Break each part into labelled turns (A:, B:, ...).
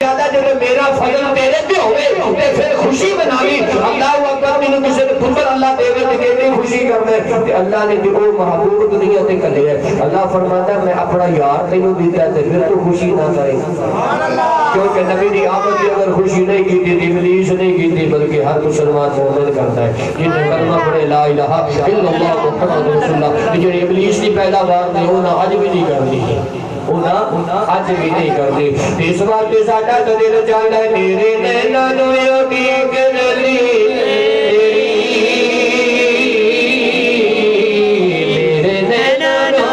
A: جب میرا فضل تیرے پہ ہوئے تے پھر خوشی مناوی اللہ اکبر مینوں کسے نے پتر اللہ دے تے کیویں خوشی کرنا تے اللہ نے جو محبوب دنیا تے کلے ہے اللہ فرماتا ہے میں اپنا یار تینوں دیتا ہے تے پھر تو خوشی نہ کرے سبحان اللہ کیونکہ نبی دی آمد کی اگر خوشی نہیں کی تھی ابلیس نہیں کی تھی بلکہ ہر مسلمان مومن کرتا ہے جن نے کلمہ پڑھے لا الہ الا اللہ محمد رسول اللہ جو ابلیس کی پیداوار نے انہاں اج بھی نہیں کرنی انہاں اج بھی نہیں کرنی اس واسطے ساڈا تو دل چاہتا ہے میرے نیناں نو یوگی کرلی میرے نیناں نو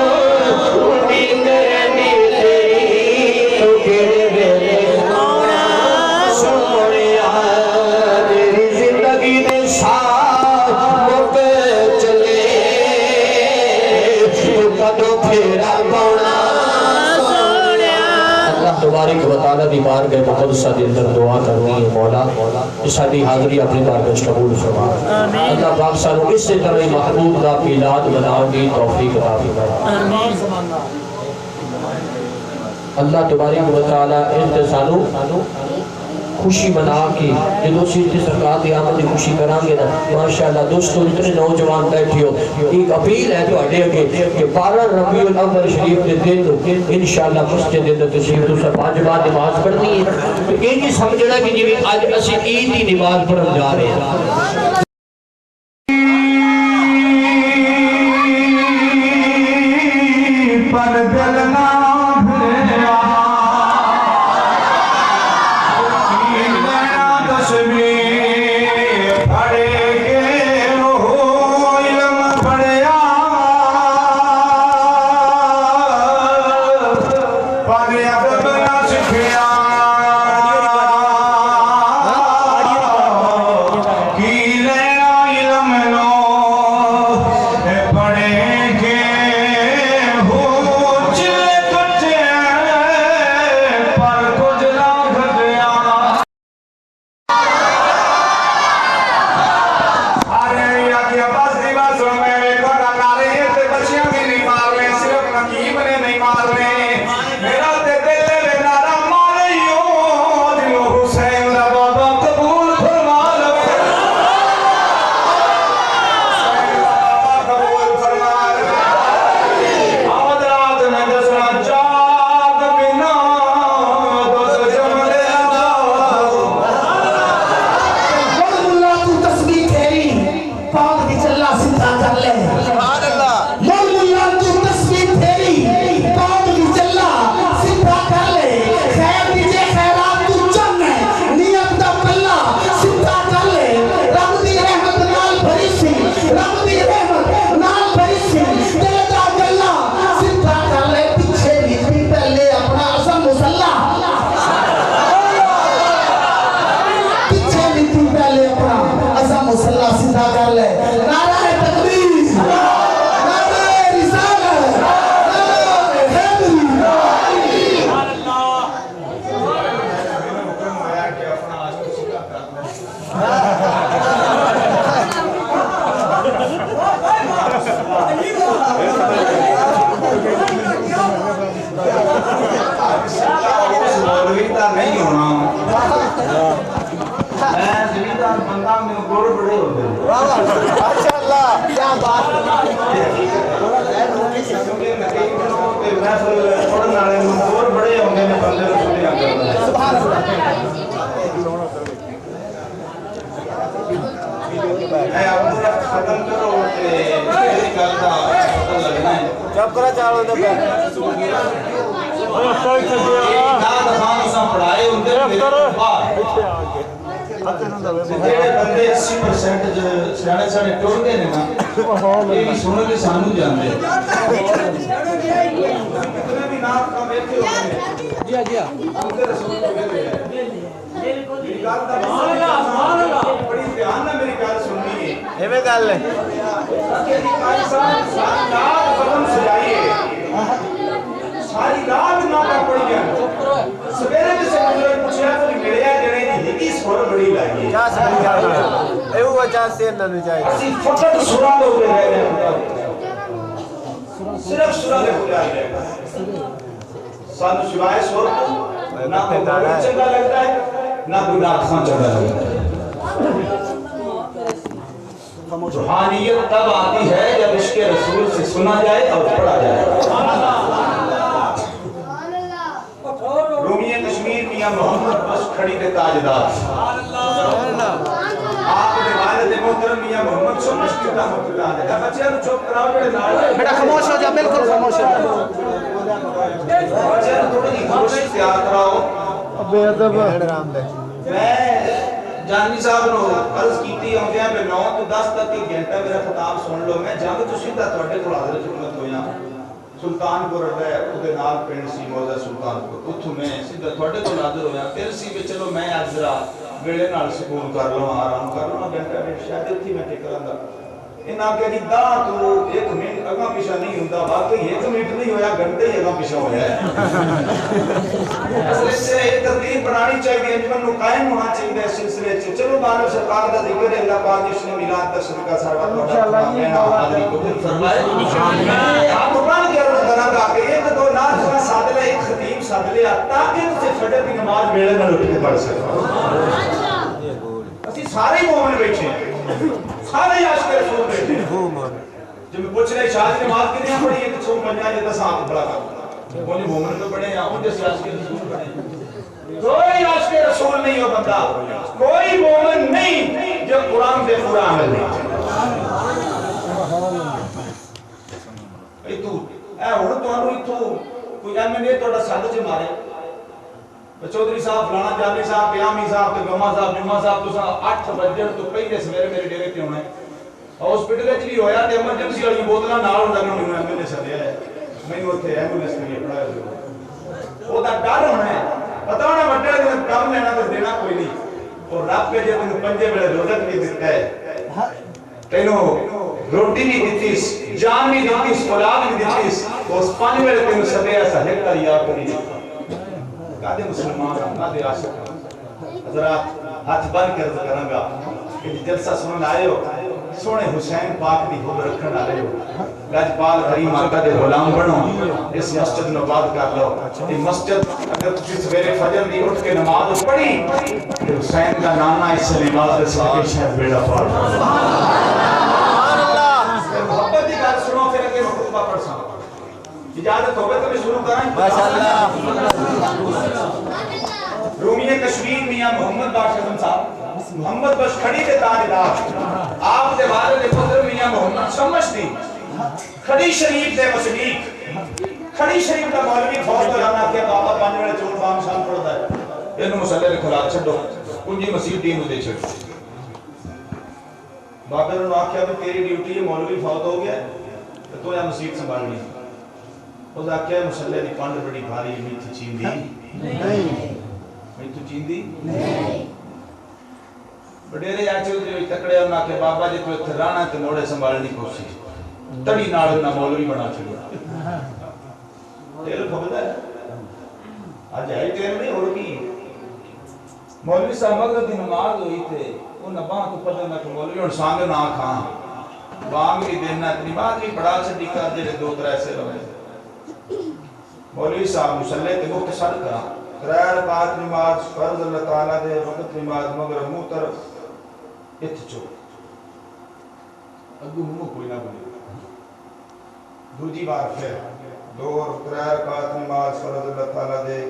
A: یوگی کرلی تو کیڑے ویلے آنا سونیا تیری زندگی دے ساتھ مک چلے تو کدوں پھیرا پاؤنا تبارک و تعالیٰ دی بارگاہ مقدسہ دے اندر دعا کرنی ہے مولا اس ساری حاضری اپنی بارگاہ قبول فرما اللہ پاک سانو اس سے طرح محبوب دا میلاد مناؤ دی توفیق عطا فرمائے اللہ تبارک و تعالیٰ اس سانو خوشی منا کے جدو سیدھی سرکار دی آمد دی خوشی کران گے نا ماشاءاللہ دوستو اتنے نوجوان بیٹھے ہو ایک اپیل ہے تو اڈے اگے کہ 12 ربیع الاول شریف دے دن انشاءاللہ مسجد دے تشریف تو سب پانچ بعد نماز پڑھنی ہے یہ نہیں سمجھنا کہ جی آج اسی عید کی نماز پڑھن جا رہے ہیں پر دل نہ ساری رات نہ پڑی گیا سویرے سے مطلب پوچھا تو ملیا جڑے دی سور بڑی لائی کیا سمجھ ایو وجہ سے نہ جائے اسی فقط سورا دے رہے ہیں صرف سورا دے ہو جائے ساتھ سوائے سور
B: نہ کوئی چنگا لگتا ہے نہ کوئی نعت خواں چنگا لگتا ہے. روحانیت تب آتی ہے جب عشق رسول سے سنا جائے اور پڑھا جائے. رومی کشمیر میاں محمد بخش کھڑی کے تاجدار آپ نے والد محترم میاں محمد شمشتی رحمۃ اللہ علیہ. بچے نو چپ کراؤ جڑے نال
C: بیٹا خاموش ہو جا بالکل خاموش ہو جا.
B: بچے نو تھوڑی جی خاموشی اختیار کراؤ.
C: بے ادب
B: میں جانوی صاحب نو عرض کیتی ہوندیاں پہ 9 تو 10 تک ایک گھنٹہ میرا خطاب سن لو. میں جنگ تو سیدھا تواڈے کول حاضر خدمت ہویا سلطان پور ہے اودے نال پنڈ سی موضع سلطان پور اتھوں میں سیدھا تواڈے کول حاضر ہویا. پھر سی وچ چلو میں اج ذرا ویلے نال سکون کر لواں آرام کر لواں گھنٹہ ڈیڑھ شاید اتھی میں ٹکراں دا. انہاں کہ جی دا تو 1 منٹ اگاں پیچھے نہیں ہوندا. واقعی 1 منٹ نہیں ہویا گھنٹے ہی اگاں پیچھے ہویا ہے. اصل سے ایک ترتیب بنانی چاہیے انجمن نو قائم ہونا چاہیے اس سلسلے چ. چلو بارے سرکار دا ذکر ہے اللہ پاک جس نے میلاد دا صدقہ سارا انشاءاللہ حاضری قبول فرمائے. آپ قرآن کی عرض کراں گا کہ ایک دو نعت کا ساتھ لے ایک خطیب ساتھ لے تاکہ تسے فجر دی نماز ویلے نال اٹھ کے پڑھ سکو. اسی سارے مومن بیٹھے ہیں سارے عاشق رسول بیٹھے ہیں. جب میں پوچھ رہے شاہ کی نماز کتنی پڑھی ہے تو سو پنجا یہ دس ہاتھ بڑا کر بولے مومن تو بڑے ہیں ان جیسے عاشق رسول بڑے ہیں. کوئی عاشق رسول نہیں ہو بندہ کوئی مومن نہیں جو قرآن سے پورا عمل نہیں. اے تو اے ہن تانوں ایتھوں کوئی ایم این اے تہاڈا سد چ مارے چودھری صاحب فلانا جامی صاحب قیامی صاحب تے گما صاحب جمعہ صاحب تساں 8 بجے تو پہلے سویرے میرے ڈیرے تے ہونا ہے. ہاسپٹل وچ بھی ہویا تے ایمرجنسی والی بوتلاں نال ہوندا کہ مینوں ایم این اے سدیا ہے مینوں اوتھے ایمبولینس نہیں پڑھایا او دا ڈر ہونا ہے. پتہ ہونا وڈے دن کام لینا تے دینا کوئی نہیں. اور رب کے جے تینوں 5 ویلے روزہ بھی دتا ہے تینوں روٹی بھی دتی جان بھی دتی اولاد بھی دتی اس 5 ویلے تینوں سدیا سہے کر یاد کری. کادے مسلمان کادے عاشق حضرات ہاتھ بن کر کراں گا کہ جلسہ سنن آئے ہو سونے حسین پاک دی حب رکھن والے ہو لاجپال کریم آقا دے غلام بنو اس مسجد نو آباد کر لو. یہ مسجد اگر تسی سویرے فجر دی اٹھ کے نماز پڑھی کہ حسین کا نانا اس لباس دے صدقے شاید بیڑا پار سبحان اللہ. محبت دی گل سنو پھر اگے خطبہ پڑھ سکاں. اجازت ہوگی تو میں شروع کرائیں ماشاءاللہ. رومی کشمیر میاں محمد بخش اعظم صاحب محمد بخش کھڑی کے تاجدار آپ دے والد محترم میاں محمد شمشتی کھڑی شریف دے وصدیق کھڑی شریف دا مولوی فوت ہو جانا کہ بابا 5 ویلے چون بام شام پڑھدا ہے اینو مصلی دے کھلا چھڈو کنجی مسیح دین نو دے چھڈو. بابے نے آکھیا کہ تیری ڈیوٹی ہے مولوی فوت ہو گیا تے تو یا مسجد سنبھالنی. اس آکھیا مصلی دی پانڈ بڑی بھاری میٹھی چیندی نہیں میٹھی چیندی نہیں. بڑیرے آچے جو تکڑے انہاں کہ بابا جی تو اتھے رانا تے موڑے سنبھالنی کوشش تڑی نال نہ مولوی بنا چھڑیا. تیل پھبدا ہے اج ہے تیل نہیں اور کی. مولوی صاحب مغرب دی نماز ہوئی تے انہاں باں تو پتہ نہ کہ مولوی ہن سانگ نہ کھاں بانگ بھی دینا اتنی بات بھی پڑھا چھڈی کر دے 2-3 ایسے لوگ. مولوی صاحب مصلی تے مختصر کرا 3 رکعت نماز فرض اللہ تعالی دے وقت نماز مگر منہ طرف ات چو اگو منہ کوئی نہ بنے. دوسری بار پھر 2 رکعت نماز فرض اللہ تعالی دے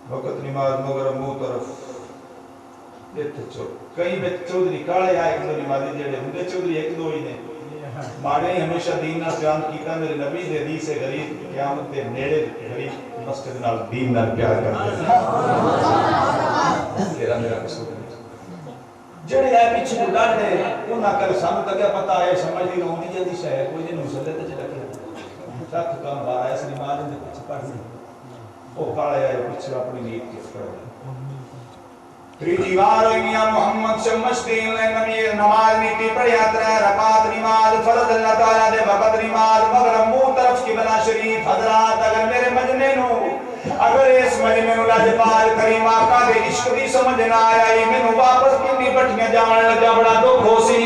B: وقت نماز مگر منہ طرف ات چو. کئی بچ چودھری کالے آئے کہ نمازی جڑے ہوں چودھری 1-2 ہی نے ماڑے ہمیشہ دین نال بیان کیتا میرے نبی دے حدیث ہے غریب قیامت دے نیڑے غریب مسجد نال دین نال پیار کرتے ہیں. تیرا میرا قصور جڑے ہے پیچھے ڈاڈے انہاں کل سانو تکیا پتہ ہے سمجھ نہیں ہوندی جلدی شے کوئی نہیں مصلی تے چلا کے ساتھ کام بارا اس نماز دے پیچھے پڑھ او کالے آئے پیچھے اپنی نیت کے پڑھ. تیجیوار میاں محمد شمشتین نے نماز نیتی پڑھیا 3 رکعت نماز فرض اللہ تعالیٰ دے وقت نماز مغرب منہ طرف قبلہ شریف. حضرات اگر میرے مجمع نو اگر اس مجمع نو لاجپال کریم آقا دے عشق دی سمجھ نہ آیا مینوں واپس کیندی بٹھیاں جاون لگا بڑا دکھ ہو سی.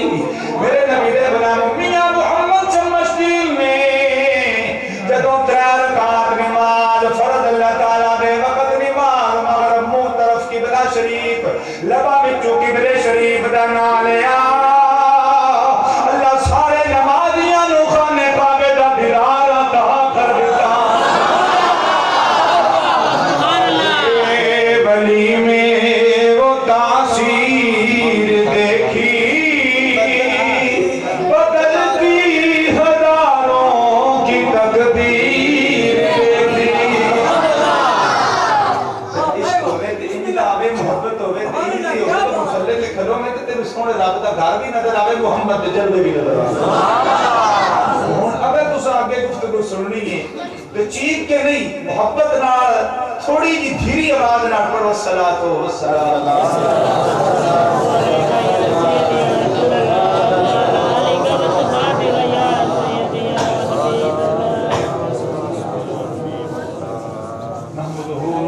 B: میرے نبی دے غلام میاں محمد شمشتین نے جدوں 3 رکعت نماز فرض اللہ تعالیٰ دے وقت نماز لبا وچوں قبلے شریف دا نام لیا اللہ سارے نمازیاں نو خانے کعبے دا دیدار عطا کر دیتا اے بلی میں وہ تاثیر دیکھی بدلتی ہزاروں کی تقدیر دیکھی عشق ہوئے تے انجل آوے محبت ہوئے تے انجل ہوئے تو مسلح کے کھلوں میں تے تیرے سونے رب دا گھر بھی نظر آوے محمد دے جلوے بھی نظر آوے ہن اگر تساں آگے گفتگو سننی ہے تو چیخ کے نہیں محبت نال تھوڑی جی دھیری آواز نال پڑھو الصلاۃ والسلام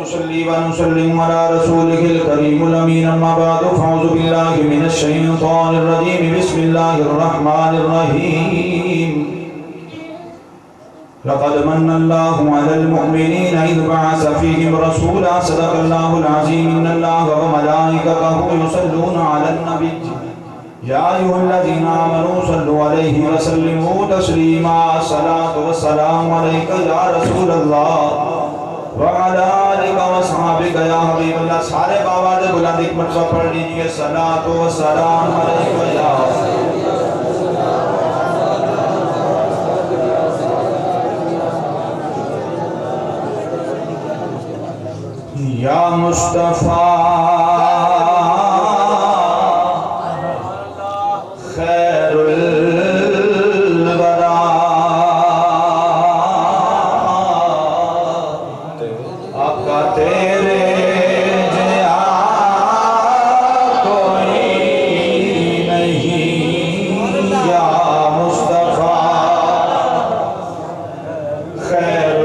B: نصلي ونسلم على رسوله الكريم الأمين أما بعد فأعوذ بالله من الشيطان الرجيم بسم الله الرحمن الرحيم لقد من الله على المؤمنين إذ بعث فيهم رسولا صدق الله العظيم إن الله وملائكته يصلون على النبي يا أيها الذين آمنوا صلوا عليه وسلموا تسليما الصلاة والسلام عليك يا رسول الله وعلى آلك وصحابك يا حبيب الله سارے باواد بلند ایک مرتبہ پڑھ لیجئے الصلاۃ والسلام علیک یا مصطفیٰ خیر الورا آقا تیرے جیا کوئی نہیں یا مصطفیٰ خیر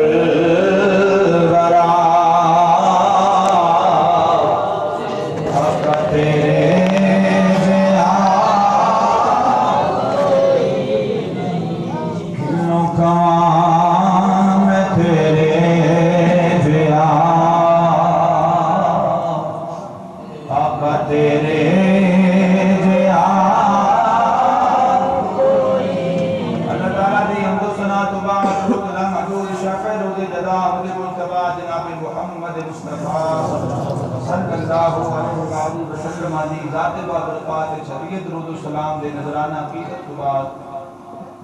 B: الورا آقا تیرے جیا کہاں میں تیرے جیا آقا تیرے جیا اللہ تعالیٰ دی حمد و ثنا تو بعد درود اللہ محمود شافع رود جدا حمد مجتبہ جناب محمد مصطفیٰ صلی اللہ علیہ وسلم علی ذات بابرکات شریعت درود و سلام دے نظرانہ عقیدت کے بعد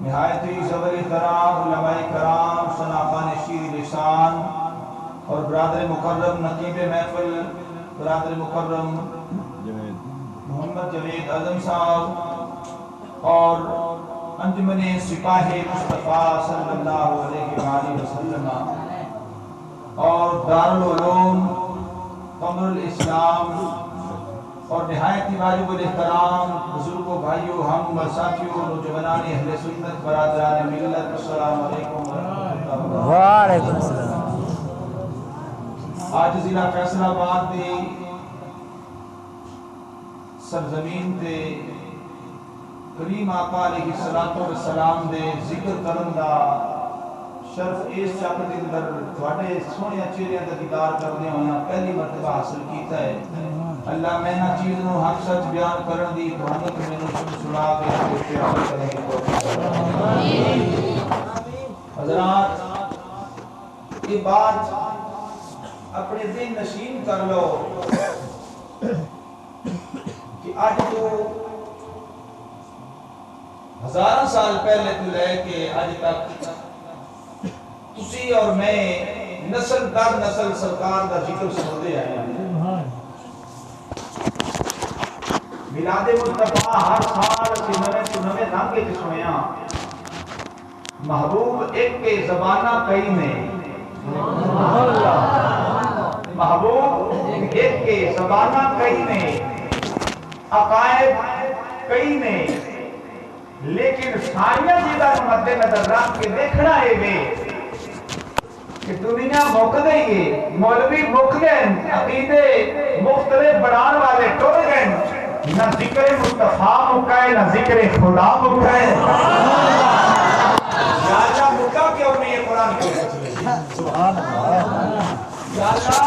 B: نہایتی زبر کرام علماء کرام شناخان شیر لسان اور برادر مکرم نقیب محفل برادر مکرم محمد جوید اعظم صاحب اور انجمن سپاہ مصطفیٰ صلی اللہ علیہ وآلہ وسلم اور دارالعلوم قمر الاسلام اور نہایتی واجب الاحترام بزرگوں بھائیوں ہم اور ساتھیوں نوجوانان اہل سنت برادران ملت السلام علیکم ورحمۃ اللہ
C: وعلیکم السلام
B: آج ضلع فیصل آباد دی سرزمین تے کریم آقا علیہ السلام دے ذکر کرن دا شرف اس چک دے اندر تواڈے سونے چہرے دا دیدار کرنے ہویا پہلی مرتبہ حاصل کیتا ہے اللہ میں نہ چیز نو حق سچ بیان کرن دی توانت میں نو سنا کے پیار کرنے کی توفیق حضرات یہ بات اپنے ذہن نشین کر لو کہ آج تو ہزارہ سال پہلے تو لے کے آج تک تسی اور میں نسل در نسل سرکار دا ذکر سنتے آئے ہیں میلاد مصطفیٰ ہر سال سے نوے رنگ کے سنیا محبوب ایک کے زبانہ کئی میں محبوب ایک کے زبانہ کئی میں عقائد کئی میں لیکن سائیاں جیدہ مد نظر رکھ کے دیکھنا ہے بے کہ دنیا مک گئی ہے مولوی مک گئے عقیدے مختلف بڑھان والے ٹر گئے نہ ذکر مصطفیٰ مکائے نہ ذکر خدا مکائے یا اللہ مکہ کیوں نہیں ہے قرآن کے سبحان اللہ یا اللہ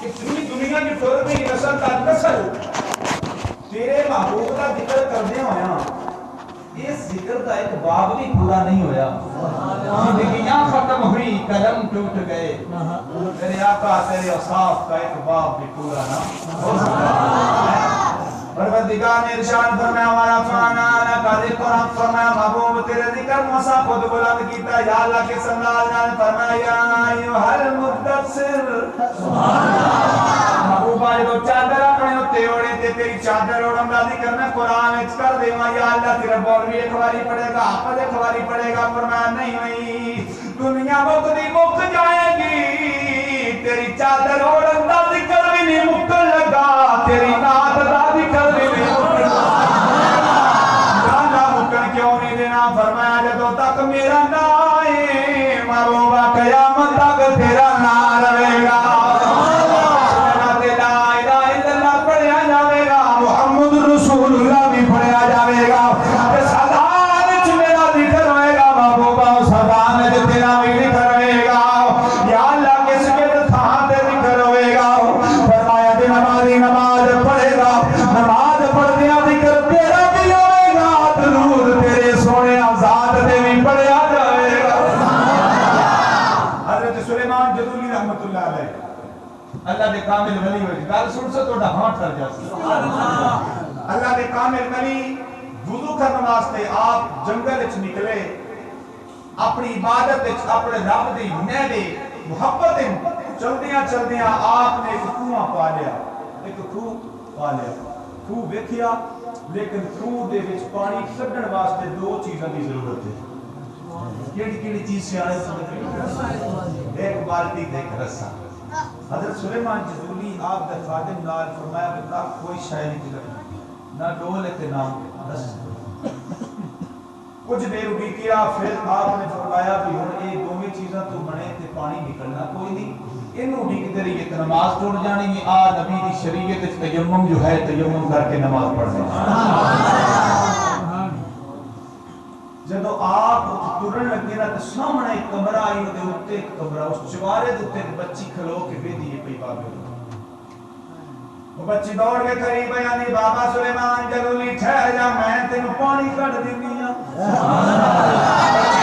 B: اتنی دنیا کی ٹر گئی نسل کا نسل تیرے محبوب کا ذکر کردے ہویا اس ذکر کا ایک باب بھی پورا نہیں ہویا زندگیاں ختم ہوئی قلم ٹوٹ گئے تیرے آقا تیرے اوصاف کا ایک باب بھی پورا نہ ہو سکتا پروردگار نے ارشاد فرمایا ہمارا فانا کا ذکر فرمایا محبوب تیرے ذکر موسیٰ خود بلند کیتا یا اللہ کے انداز نال فرمایا یا ایھا المدثر سبحان اللہ محبوبہ جو چادر اپنے اوتے اوڑے تے تیری چادر اوڑن دا ذکر میں قرآن وچ کر دیواں یا اللہ تیرا مولوی ایک واری پڑھے گا آپ ایک واری پڑھے گا فرمایا نہیں دنیا مکدی مک جائے گی تیری چادر اوڑن دا ذکر بھی نہیں مکن لگا تیری نعت دا ذکر بھی نہیں مکن لگا جانا مکن کیوں نہیں دینا فرمایا جدوں تک میرا نا ہے محبوبہ قیامت تک تیرا نا رہے گا محمد رسول اللہ بھی پڑھیا جاوے گا سادان وچ میرا ذکر ہوئے گا محبوبہ سادان وچ تیرا بھی ذکر ہوئے گا یا اللہ کس کے تھان تے ذکر ہوئے گا فرمایا کہ نمازی نماز پڑھے گا نماز پڑھدیاں ذکر تیرا بھی ہوئے گا درود تیرے سونے ذات تے بھی پڑھیا جاوے گا حضرت سلیمان جدولی رحمت اللہ علیہ اللہ دے کامل ولی ہوئے گل سن سے توڑا ہاں ٹھر جاسی اللہ دے کامل ولی وضو کرنے واسطے آپ جنگل وچ نکلے اپنی عبادت وچ اپنے رب دی نیڑے محبت چلدیاں چلدیاں آپ نے ایک کنواں پا لیا خوہ ویکھیا لیکن خوہ دے وچ پانی کڈن واسطے دو چیزاں دی ضرورت ہے کیڑی چیز سے آنے ایک بالٹی تے ایک رسا حضرت سلیمان جدولی آپ دا خادم نال فرمایا بتا کوئی شاعر نہیں کرے نہ ڈول تے نہ رس کچھ دیر اٹھی کیا پھر آپ نے فرمایا بھی ہن یہ دوویں چیزاں تو بنے تے پانی نکلنا کوئی نہیں اینو اٹھی کے تیری ایک نماز ٹوٹ جانی ہے آ نبی دی شریعت وچ تیمم جو ہے تیمم کر کے نماز پڑھنا جدو آپ ترن لگے نا تو سامنے ایک کمرہ آئی دے اوتے ایک کمرہ اس چوارے دے اوتے بچی کھلو کے بیٹھی ہے پئی بابے وہ بچی دوڑ کے قریب آئی بابا سلیمان جلولی ٹھہر جا میں تینوں پانی کڈ دینی ہاں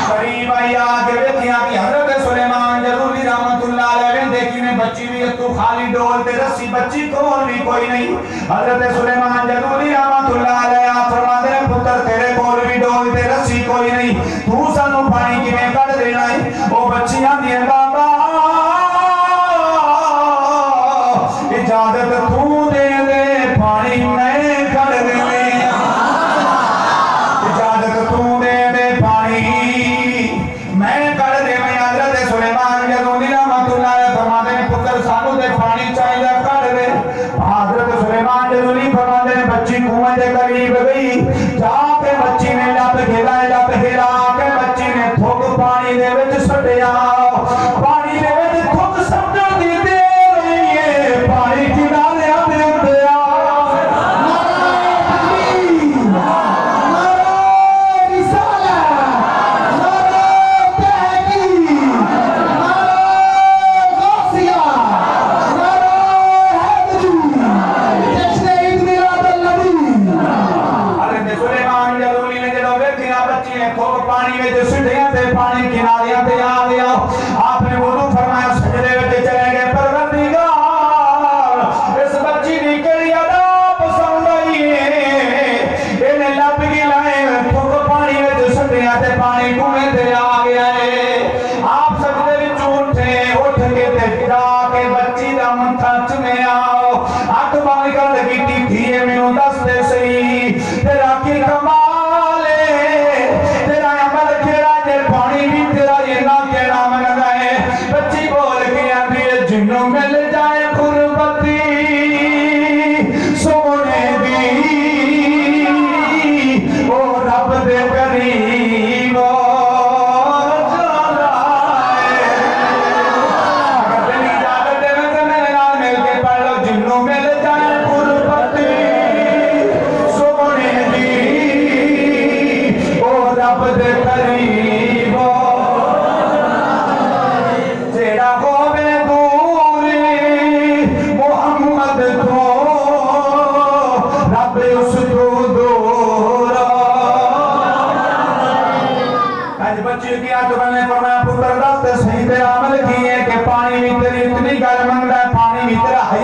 B: قریب آئی آ کے بیٹھیاں کہ حضرت سلیمان جلولی رحمت اللہ علیہ دیکھی نے بچی بھی تو خالی ڈول تے رسی بچی کول بھی کوئی نہیں حضرت سلیمان جلولی رحمت اللہ علیہ فرماتے ہیں پتر تیرے کول بھی ڈول تے رسی کوئی نہیں تو سانو پانی کیویں کڈ دینا ہے او بچیاں دی بابا اجازت تو دے دے پانی میں کڈ دینے اجازت تو دے دے پانی میں کڈ دے میں حضرت سلیمان جلولی رحمت اللہ علیہ فرماتے ہیں پتر سانو تے پانی چاہیے کڈ دے حضرت سلیمان جلولی فرماتے ہیں بچی کنویں دے قریب گئی جا کے بچی نے لب گھلا کے بچی نے تھوک پانی دے وچ سٹیا پانی دے وچ تھوک سٹن دی دیر ہوئی ہے پانی کنارے دے اوتے آ پانی میں جو سٹیاں تے پانی کناریاں تے آ گیا آپ نے وضو فرمایا سجدے وچ چلے گئے پروردگار اس بچی دی کیڑی ادا پسند آئی ہے اینے لب گئی لائے تھوک پانی وچ سٹیاں تے پانی کنویں تے آ گیا ہے آپ سجدے وچ اٹھ کے تے جا کے بچی دا منتھا چمیا اکھ بند کر کیتی تھی مینوں دس دے صحیح تیرا کی کمال ہے پانی بھی تیرا یہ نہ کہنا من گئے بچی بول کے آدھی جنوں مل جائے قربتی سونے دی او رب دے قریب جانا ہے اگر دلی اجازت دے میں میرے نال مل کے پڑھ لو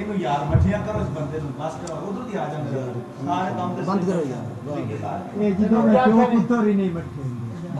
B: ਇਹਨੂੰ ਯਾਰ ਮੱਠੀਆਂ ਕਰੋ ਇਸ ਬੰਦੇ ਨੂੰ ਬਸ ਕਰੋ ਉਧਰ ਦੀ ਆ ਜਾਂਦੇ ਸਾਰੇ ਕੰਮ ਤੇ ਬੰਦ ਕਰੋ ਯਾਰ ਇਹ ਜਦੋਂ ਮੈਂ ਕਿਉਂ ਪੁੱਤਰ ਹੀ ਨਹੀਂ ਮੱਠੇ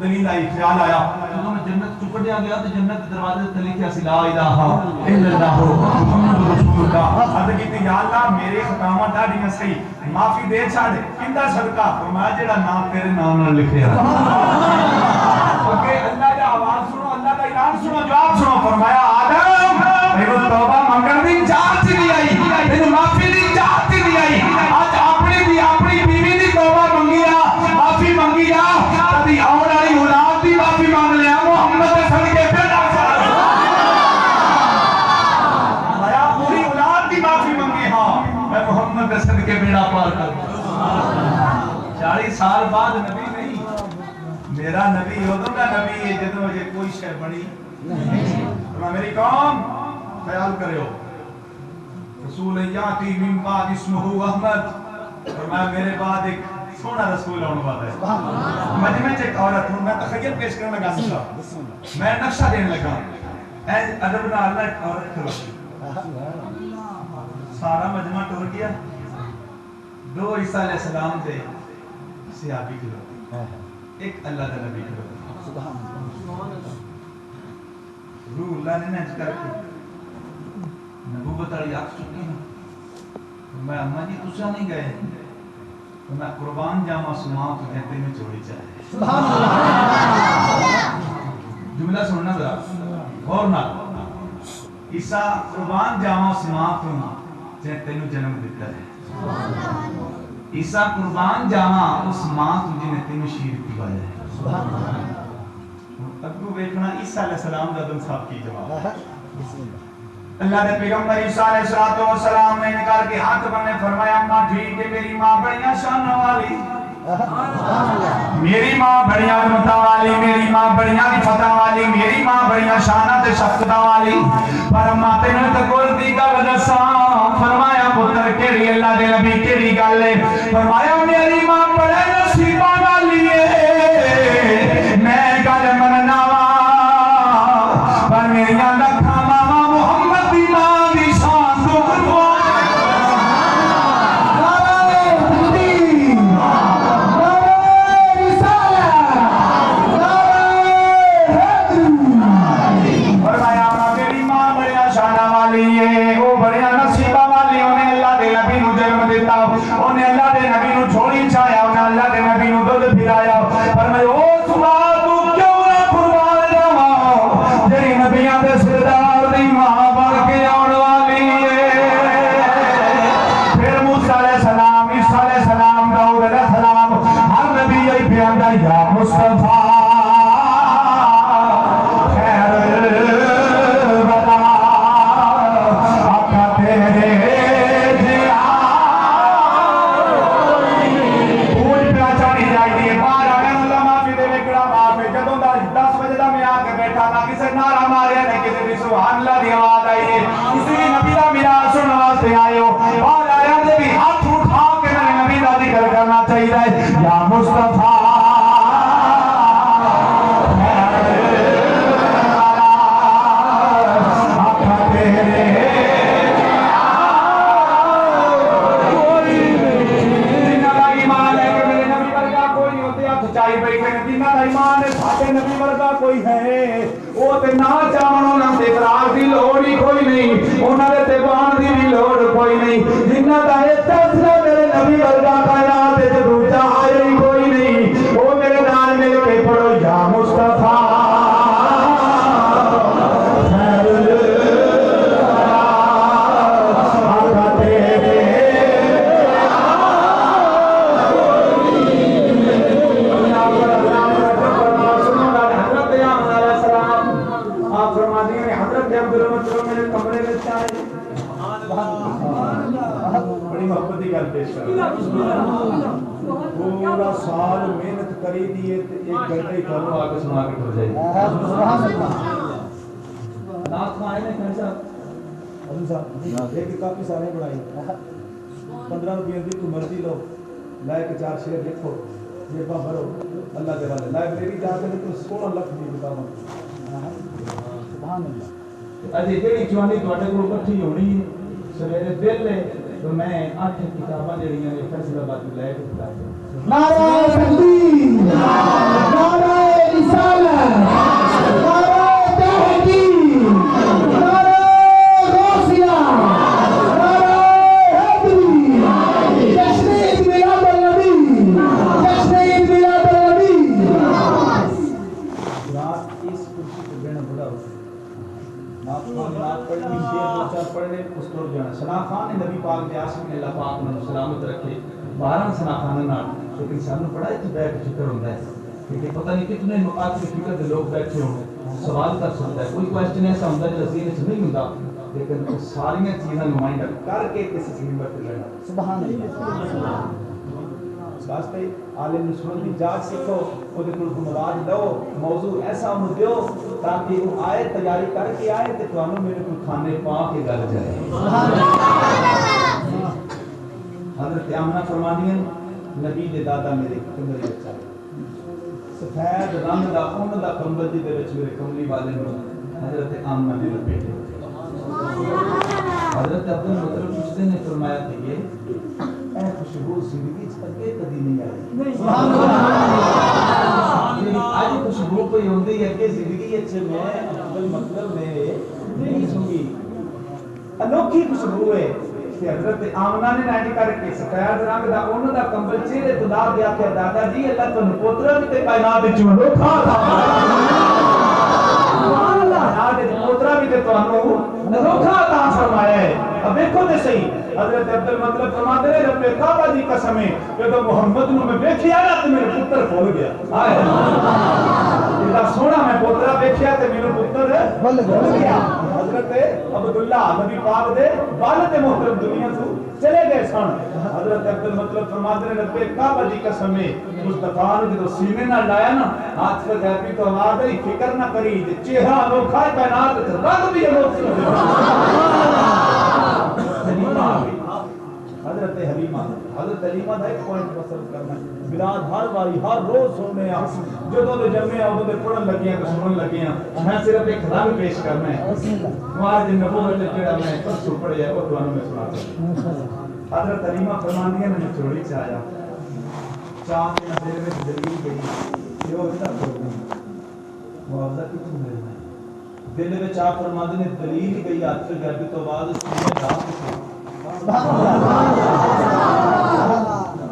B: دلیل آئی خیال آیا جب میں جنت چکڑیا گیا تو جنت کے دروازے سے لکھا سی لا الہ الا اللہ محمد رسول اللہ عرض کی یا اللہ میرے خطامہ ڈاڑیاں صحیح معافی دے چھاڑ کندا صدقہ فرمایا جڑا نام تیرے نام نہ لکھیا اوکے اللہ کا آواز سنو اللہ کا اعلان سنو جواب سنو فرمایا آدم تیرے توبہ منگن دی چاہت نہیں آئی تیرے معافی دی چاہت نہیں آئی آج اپنی بیوی دی توبہ منگیا معافی منگیا کبھی آن والی اولاد دی معافی مانگ لیا محمد کے صدقے بیٹا آیا پوری اولاد دی معافی منگی ہاں میں محمد کے صدقے بیڑا پار کر 40 سال بعد نبی نہیں میرا نبی ادوں کا نبی ہے جدوں اجے کوئی شے بنی نہیں میری قوم خیال کرو رسول یاتی من بعد اسمہ احمد فرمایا میرے بعد ایک سونا رسول آنے والا ہے مجمع ایک عورت ہوں میں تخیل پیش کرنے لگا میں نقشہ دینے لگا اے ادب نہ اللہ ایک عورت کھلو سارا مجمع ٹور گیا 2 عیسیٰ علیہ السلام دے صحابی کھلو ایک اللہ کا نبی کھلو روح اللہ نے نجھ کر کے نبوت والی آنکھ چکی ہوں میں اماں جی تسا نہیں گئے میں قربان جاما سما تو کہتے میں چوری چاہے سبحان اللہ جملہ سننا ذرا غور نہ عیسیٰ قربان جاما سما تو کہتے میں جنم دیتا ہے عیسیٰ قربان جاما اس ماں تجھے نے تینوں شیر کی بایا ہے ابو بیٹھنا عیسیٰ علیہ السلام دا دن صاحب کی جواب اللہ نے پیغمبر عیسیٰ علیہ السلام نے نکال کے ہاتھ بننے فرمایا ماں ٹھیک ہے میری ماں بڑیاں شان والی میری ماں بڑیاں عظمتاں والی میری ماں بڑیاں فتح والی میری ماں بڑیاں شانہ تے شفقتاں والی پر ماں تینوں تے کول دی گل دساں فرمایا پتر کیڑی اللہ دے نبی کیڑی گل ہے فرمایا میری ماں بڑے نصیباں والی ہے میں گل مننا وا پر میریاں لکھاں ماما محمد دی ماں دی شان تو قربان پورا سال محنت کری دیئے ایک گھنٹے ہی کرو آگے سنا کے ہو جائے ناس مائے نے کھنچا حضور صاحب ایک کافی سارے بڑھائی 15 روپیہ دی تو مرضی لو لائے کے 4 شعر لکھو یہ با بھرو اللہ کے والے لائبریری جا کے تو 16 لاکھ دی بتاؤں سبحان اللہ اجے جڑی جوانی تواڈے کول اکٹھی ہونی سویرے دل لے تو میں 8 کتاباں جڑیاں نے فیصلہ بات لے کے بتا نعرہ تکبیر نعرہ سنا خان نے نبی پاک دے عاشق نے اللہ پاک انہوں سلامت رکھے 12 سنا خان نال لیکن سانو بڑا اتنے بیٹھ فکر ہوتا ہے کہ پتہ نہیں کتنے مقاصد کی فکر دے لوگ بیٹھے ہونے سوال کر سکتا ہے کوئی کوشچن ایسا ہوتا ہے جو ذہن وچ نہیں ہوندا لیکن ساری چیزاں نمائندہ کر کے کس چیز پر رہنا
C: سبحان اللہ
B: اس واسطے عالم نسبت کی جاچ سیکھو وہ دے کول مواد لو موضوع ایسا انہوں دیو تاکہ وہ آئے تیاری کر کے آئے تے تانوں میرے کول کھانے پا کے گل جائے حضرت آمنہ فرمانی ہیں نبی دے دادا میرے کمرے وچ آئے سفید رنگ دا اون دا کمبل جے دے وچ میرے کملی والے نوں حضرت آمنہ نے لپیٹے حضرت عبد المطلب پوچھتے نے فرمایا کہ یہ اے خوشبو زندگی چ اگے کبھی نہیں آئی سبحان اللہ آج خوشبو کوئی ہوندی ہے کہ زندگی وچ میں عبد المطلب نے نہیں سنگی انوکھی خوشبو ہے کہ حضرت آمنہ نے ناٹی کر کے سفید رنگ دا اون دا کمبل چہرے تو لا دیا کہ دادا جی اللہ تو پوترا بھی تے کائنات وچ انوکھا تھا سبحان اللہ کائنات وچ پوترا بھی تے تانوں انوکھا عطا فرمایا ہے اب دیکھو تے صحیح حضرت عبد المطلب فرماتے ہیں رب کعبہ دی قسم ہے کہ تو محمد نو میں ویکھیا نا تے میرا پتر کھول گیا ہائے اتنا سونا میں پوترا ویکھیا تے میرا پتر کھول گیا حضرت عبداللہ نبی پاک دے والد محترم دنیا تو چلے گئے سن حضرت عبد المطلب فرماتے ہیں رب کعبہ دی قسم ہے مصطفیٰ نے جو سینے نہ لایا نا ہاتھ سے غیبی تو آواز ہے فکر نہ کری چہرہ انوکھا ہے کائنات رنگ بھی انوکھا حلیمہ حضرت حلیمہ دا ایک پوائنٹ پسند کرنا بلاد ہر باری ہر روز سننے ہیں جدوں دے جمعے اودوں دے پڑھن لگے ہیں سنن لگے ہیں میں صرف ایک رنگ پیش کرنا ہے ہمارے دن نبوت دے جڑا میں پرسوں پڑھیا ہے وہ تانوں میں سنا دوں حضرت حلیمہ فرماندی ہیں میں چوڑی چ آیا چاہ کے میرے وچ دلیل گئی کہ وہ کتا کرنا معاوضہ کتوں ملنا دل وچ آپ فرماندے نے دلیل گئی ہاتھ سے گرد تو بعد سینے لا کے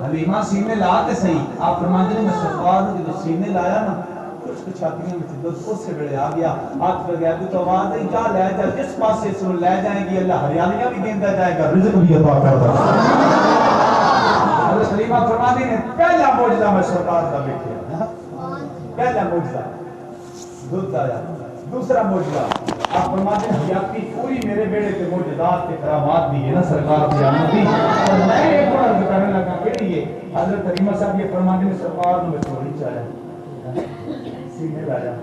B: حلیمہ سینے لا تے صحیح آپ فرماندے نے میں سرکار نے جو سینے لایا نا کچھ چھاتیاں میں دودھ اس سے بڑے آ گیا ہاتھ پہ گیا تو آواز ہے جا لے جا جس پاسے سے لے جائیں گی اللہ ہریالیاں بھی دیندا جائے گا رزق بھی عطا کرتا حضرت حلیمہ فرماندی نے پہلا معجزہ میں سرکار دا دیکھا پہلا معجزہ دودھ آیا دوسرا معجزہ آپ فرماتے ہیں حیاتی پوری میرے بیڑے کے معجزات کے کرامات دی ہے نا سرکار کی آمد دی اور میں ایک بار کرنے لگا کہ یہ حضرت حلیمہ صاحب یہ فرماتے ہیں سرکار نے چوری چاہیا سینے لایا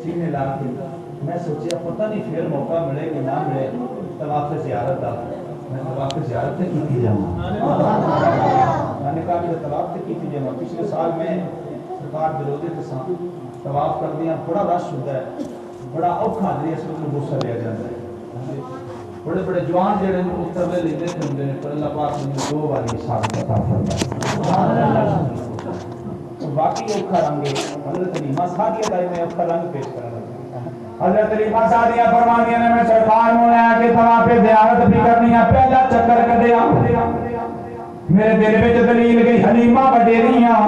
B: سینے لا کے میں سوچیا پتہ نہیں پھر موقع ملے کہ نہ ملے طواف زیارت دا میں طواف زیارت تے کی جاواں میں نے کہا کہ طواف تے کی جاواں پچھلے سال میں سرکار دے روزے تے سان طواف کر دیا بڑا رش ہوتا ہے بڑا اوکھا جی اس وقت غصہ لیا جاتا ہے بڑے بڑے جوان جڑے اتر لے لیندے ہوندے نے پر اللہ پاک نے دو باری ثابت عطا فرمایا سبحان اللہ باقی اوکھا رنگ حضرت حلیمہ صاحب میں اوکھا رنگ پیش کرنا حضرت حلیمہ صاحب فرماندیاں نے میں سرکار نوں لے کے طواف زیارت بھی کرنی ہے پہلا چکر کڈیا میرے دل وچ دلیل گئی حلیمہ وڈیریاں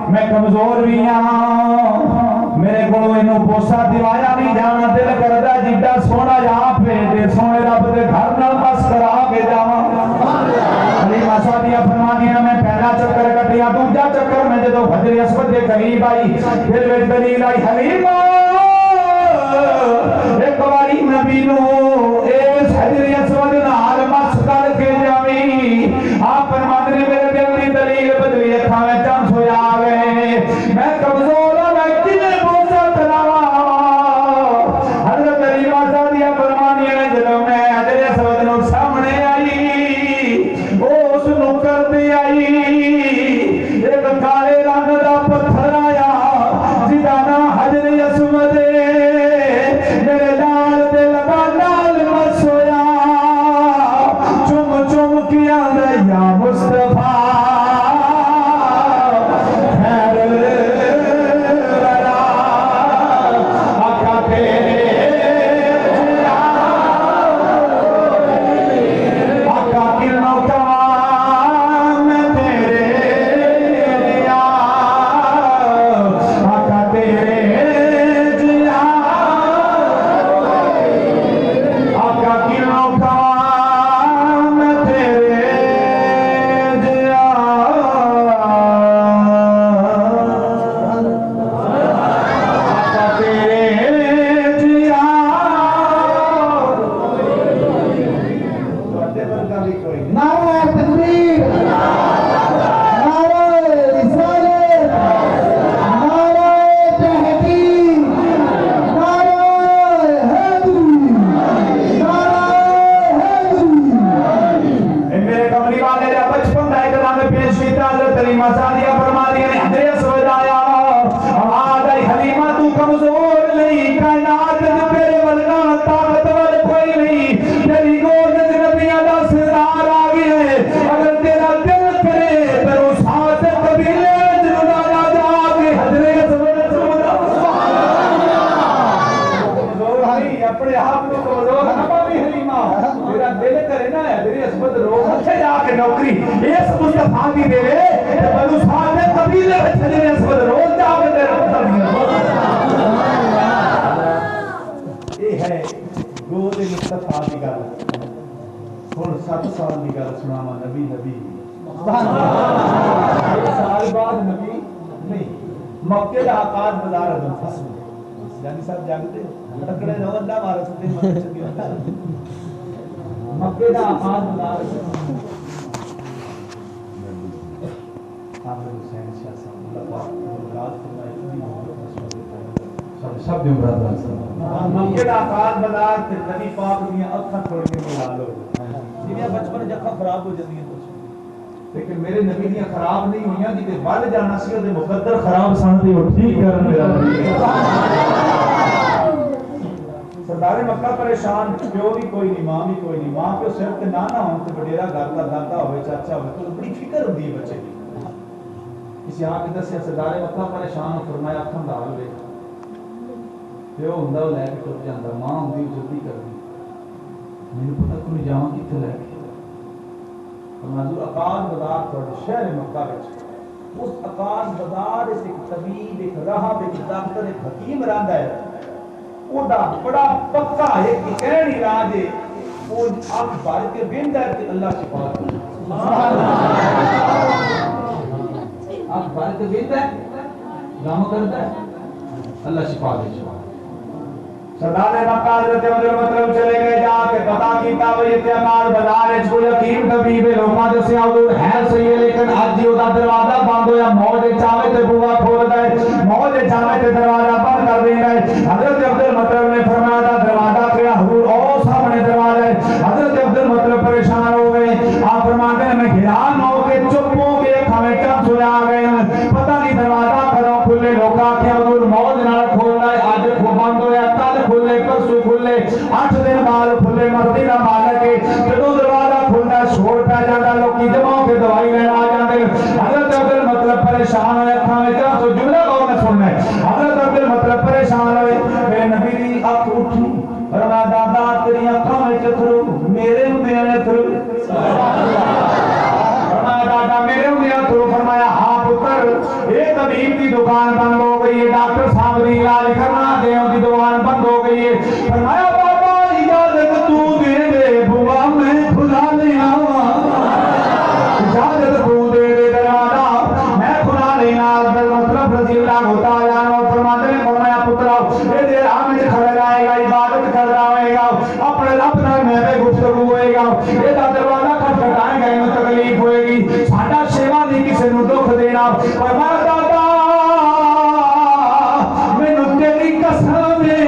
B: میں کمزور بھی ہاں میرے کو اینو بوسا دیوایا نہیں جانا دل کردا جیڈا سونا یہاں پہ دے سونے رب دے گھر نال بس کرا کے جاواں حلیمہ صاحب فرماندیاں میں پہلا چکر کٹیا دوجا چکر میں جدوں حجر اسود دے قریب آئی دل وچ دلیل آئی حلیمہ ایک باری نبی نو اس حجر اسود نال مس کر کے جاویں آپ فرماتے ہیں میرے دل دی دلیل بدلی اکھاں وچ چمس ہویا گئے میں کمزور ہوں میں کنے بوسا تلاواں حضرت حلیمہ صاحب فرماندیاں نے جدوں میں حجر اسود نو سامنے آئی اس نو کردی آئی ایک کالے رنگ دا پتھر آیا جدا نام حجر اسود میرے لال دے لبا نال مس ہویا چم چم کیا یا مصطفیٰ خیر شادی دے لے بنو سعد دے قبیلے وچ جڑے اس وقت روز جا کے تیرے پتر یہ ہے گود مصطفیٰ کی گل ہن 7 سال کی گل سناواں نبی سبحان اللہ سال بعد نبی نہیں مکے دا آقاز بازار ادم فصل یعنی صاحب جانتے تکڑے رہو اللہ مارا ستے مکے دا آقاز بازار حافظ حسین شاہ صاحب اللہ پاک مراد فرمائے سب جو مراد مکے دا آقاز بازار تے نبی پاک دی اکھاں کھول کے ملال ہو جنیاں بچپن جکھاں خراب ہو جاندیاں لیکن میرے نبی دیاں خراب نہیں ہوئیاں جی بل جانا سی تے مقدر خراب سن تے وہ ٹھیک کرن میرا سردار مکہ پریشان پیو بھی کوئی نہیں ماں بھی کوئی نہیں ماں پیو صرف تے نانا ہون تے وڈیرا گھر دا دادا ہوئے چاچا ہوئے تو بڑی فکر ہوندی ہے بچے کی کسی آ کے دسیا سردار مکہ پریشان ہو فرمایا اکھاں دا حال ویکھ پیو ہوندا لے کے ٹر جاندا ماں ہوندی جلدی کردی مینوں پتہ کوئی جاواں کتے لے کے حضور اقاز بازار تھوڑے شہر مکہ وچ اس اقاز بازار اس ایک طبیب ایک راہب ایک ڈاکٹر ایک حکیم رہندا ہے او دا بڑا پکا ایک کہن علاج ہے او اکھ بھر کے ویندا ہے کہ اللہ شفا دے سبحان اللہ اکھ بھر کے ویندا ہے دعا کردا ہے اللہ شفا دے سردار مکہ حضرت عمر مطلب چلے گئے جا کے پتہ کیتا وہ اعتماد بازار وچ کوئی حکیم طبیب لوکاں دسیا حضور ہے صحیح ہے لیکن اج ہی دا دروازہ بند ہویا موج چاہے تے بوا کھولدا ہے موج چاہے تے دروازہ بند کر دیندا ہے حضرت عبد المطلب نے فرمایا دا دروازہ کیا حضور او سامنے دروازہ ہے حضرت عبد المطلب پریشان ہو گئے آپ فرماتے ہیں میں حیران ہو کے چپ ہو کے کھوے چپ سویا آ گئے پتہ نہیں دروازہ کدوں کھلے لوکاں کہ حضور موج نال کھولدا ہے اج بند ہویا کل کھلے پرسوں کھلے 8 دن بعد کھلے مرضی دا مالک ہے جدوں دروازہ کھلدا شور پہ جاندا لوکی جمع ہو کے دوائی لین آ جاندے حضرت عبد المطلب پریشان ہوئے اکھاں وچ تو جملہ غور نہ سننا حضرت عبد المطلب پریشان ہوئے میرے نبی دی اکھ اٹھی فرمایا دادا تیری اکھاں وچ تھرو میرے ہوندے نے تھرو سبحان اللہ فرمایا دادا میرے ہوندے تھرو فرمایا ہاں پتر یہ طبیب دی دکان بند ہو گئی ہے ڈاکٹر صاحب دی علاج کرنا دیو دی دکان بند ہو گئی ہے فرمایا بابا اجازت تو دے دے بوا میں کھلا لے آواں اجازت تو دے دے دروازہ میں کھلا لے آواں مطلب رضی اللہ تعالی عنہ فرماتے ہیں فرمایا پتر اے دے راہ میں کھڑا رہے گا عبادت کر رہا ہوئے گا اپنے رب نال میں گفتگو ہوئے گا یہ دروازہ کھٹکھٹائے گا میں تکلیف ہوئے گی ساڈا سیوا نہیں کسی نو دکھ دینا فرمایا دادا مینوں تیری قسم ہے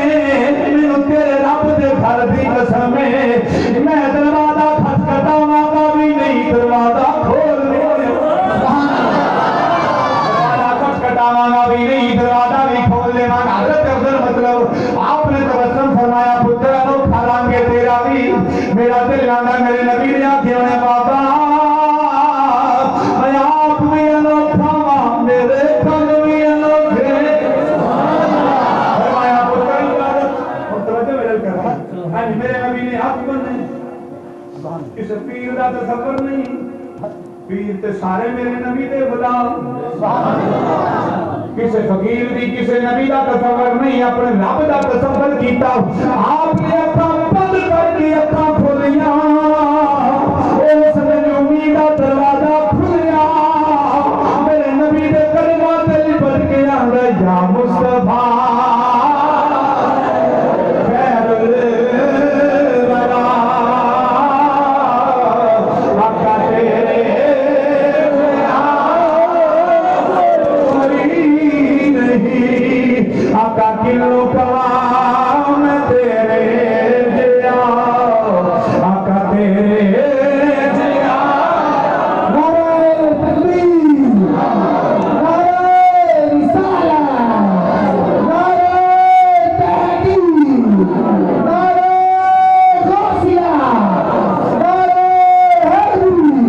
B: مینوں تیرے رب دے گھر دی قسم ہے میں دروازہ کھٹکھٹاواں گا بھی نہیں دروازہ کھول دے دروازہ کھٹکھٹاواں گا بھی نہیں دروازہ بھی کھول دے حضرت افضل مطلب آپ نے تبسم فرمایا پتر انوکھا رنگ ہے تیرا بھی میرا دل جاندا میرے نبی نے آکھیا نے بابا میں آپ بھی انوکھا میرے کن بھی انوکھے فرمایا پتر توجہ میرے کر ہاں میرے نبی نے آپ بننے کسی پیر دا تصور نہیں پیر تے سارے میرے نبی دے غلام سبحان اللہ کسی فقیر دی کسی نبی دا تصور نہیں اپنے رب دا تصور کیتا آپ نے اپنا بند کر کے اپنا کھولیاں اس نے امید دا دروازہ کھلیا میرے نبی دے کلمہ تے لپٹ کے آندا یا مصطفیٰ خیر الورا آقا تیرے آقا کلو کلام تیرے جیا آقا تیرے جیا نعرہ تکبیر نعرہ رسالہ نعرہ تحقیق نعرہ غوثیہ نعرہ حیدری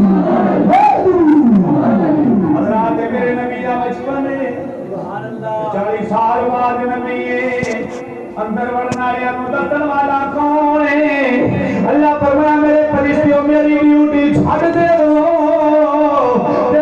B: حضرات میرے نبی کا بچپن ہے 40 سال بعد نبی اندر ورن والے مددن والا کون ہے اللہ فرمایا میرے فرشتوں میری ڈیوٹی چھڈ دیو تے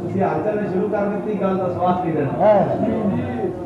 B: ਤੁਸੀਂ ਹਾਲ ਚਾਲ ਸ਼ੁਰੂ ਕਰ ਦਿੱਤੀ ਗੱਲ ਦਾ ਸਵਾਦ ਕੀ ਦੇਣਾ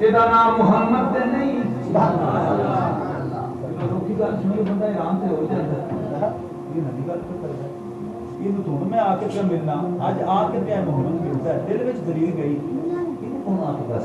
B: ਇਹਦਾ ਨਾਮ ਮੁਹੰਮਦ ਤੇ ਨਹੀਂ ਸੁਭਾਨ ਅੱਲਾਹ ਲੋਕੀ ਗੱਲ ਸੁਣੀ ਬੰਦਾ ਹੈਰਾਨ ਤੇ ਹੋ ਜਾਂਦਾ ਇਹ ਨਵੀਂ ਗੱਲ ਕਿਉਂ ਕਰਦਾ ਇਹਨੂੰ ਤੁਹਾਨੂੰ ਮੈਂ ਆ ਕੇ ਮਿਲਣਾ ਅੱਜ ਆ ਕੇ ਪਿਆ ਮੁਹੰਮਦ ਮਿਲਦਾ ਹੈ ਦਿਲ ਵਿੱਚ ਦਲੀਲ ਗਈ ਇਹਨੂੰ ਕੌਣ ਆ ਕੇ ਦੱਸ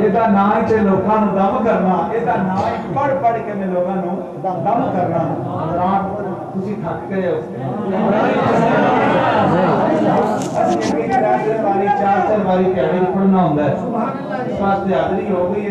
B: ਇਹਦਾ ਨਾਂ ਹੀ ਤੇ ਲੋਕਾਂ ਨੂੰ ਦਮ ਕਰਨਾ ਇਹਦਾ ਨਾਂ ਹੀ ਪੜ ਪੜ ਕੇ ਮੈਂ ਲੋਕਾਂ ਨੂੰ ਦਮ ਕਰਨਾ ਰਾਤ ਤੁਸੀਂ ਥੱਕ ਗਏ ਹੋ ਅਸੀਂ ਵਾਰੀ ਚਾਰ ਵਾਰੀ ਦਿਹਾੜੀ ਪੜਨਾ ਹੁੰਦਾ ਹੈ ਇਸ ਵਾਸਤੇ ਹਾਜ਼ਰੀ ਹੋ ਗਈ ਹੈ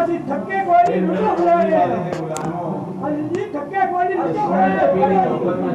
D: ਅਸੀਂ ਥੱਕੇ ਕੋਈ ਨਹੀਂ ਲੁੱਟੋ ਹੋਏ ਅਸੀਂ ਜੀ ਥੱਕੇ ਕੋਈ ਨਹੀਂ ਲੁੱਟੋ ਹੋਏ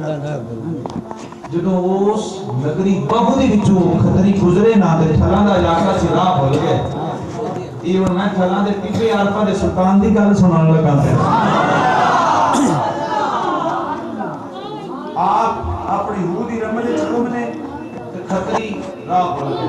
B: ਦਾ ਨਾ ਜਦੋਂ ਉਸ ਨਗਰੀ ਬਾਹੂ ਦੇ ਵਿੱਚੋਂ ਖਤਰੀ ਗੁਜ਼ਰੇ ਨਾ ਤੇ ਥਲਾਂ ਦਾ ਇਲਾਕਾ ਸੀ ਰਾਹ ਭੁੱਲ ਗਏ ਇਹ ਹੁਣ ਮੈਂ ਥਲਾਂ ਦੇ ਟਿੱਬੇ ਆਰਫਾ ਦੇ ਸੁਲਤਾਨ ਦੀ ਗੱਲ ਸੁਣਾਉਣ ਲੱਗਾ ਤੇ ਆਪ ਆਪਣੀ ਹੂ ਦੀ ਰਮਲ ਵਿੱਚ ਘੁੰਮਨੇ ਤੇ ਖਤਰੀ ਰਾਹ ਭੁੱਲ ਗਏ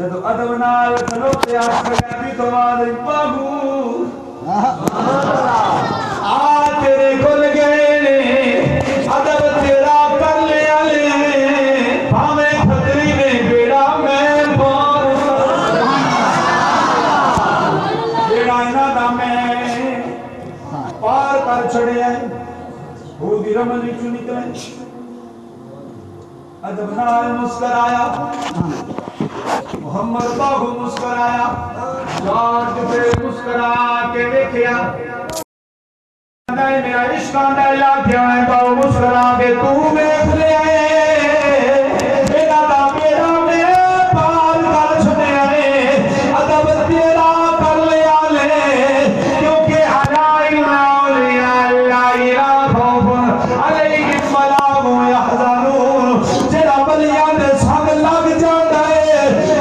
B: جدو ادب نال کھلوتے آسکا بھی تو آدھے باگو تیرے کل گئے ادب تیرا کر لیا لے ہمیں خطری نے بیڑا میں بار بیڑا اینا دا میں پار کر چھڑے ہیں وہ دی رمض بھی چوں نکلیں ادب نال مسکرایا محمد باہو مسکرایا جان پہ مسکرا کے دیکھیا میرا عشق آندا لا کیا ہے باہو مسکرا کے تو دیکھ لے میرا دا میرا میرے پار کر چھنے آئے ادب تیرا کر لیا لے کیونکہ علینا اولیاء اللہ لا خوف علیہم ولا هم يحزنون جڑا بلیاں دے سنگ لگ جاندا ہے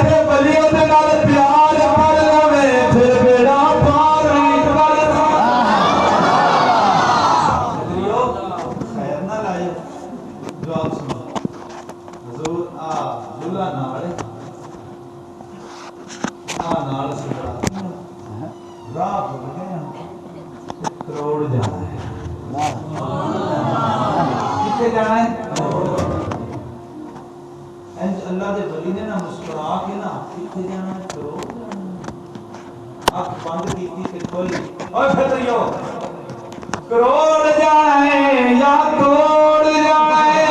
B: تے بلیاں دے نال پیار کر لوے پھر بیڑا پار نہیں کردا دیو خیر نہ لائے جواب سنو حضور جلا نال نال سڑا راہ بھول گئے کروڑ جانا ہے کتے جانا ہے اللہ دے ولی نے نا مسکرا کے نا کتے جانا ہے کروڑ جانا ہے آپ بند کی تے کھولی اور پھر کروڑ جانا ہے یا توڑ جانا ہے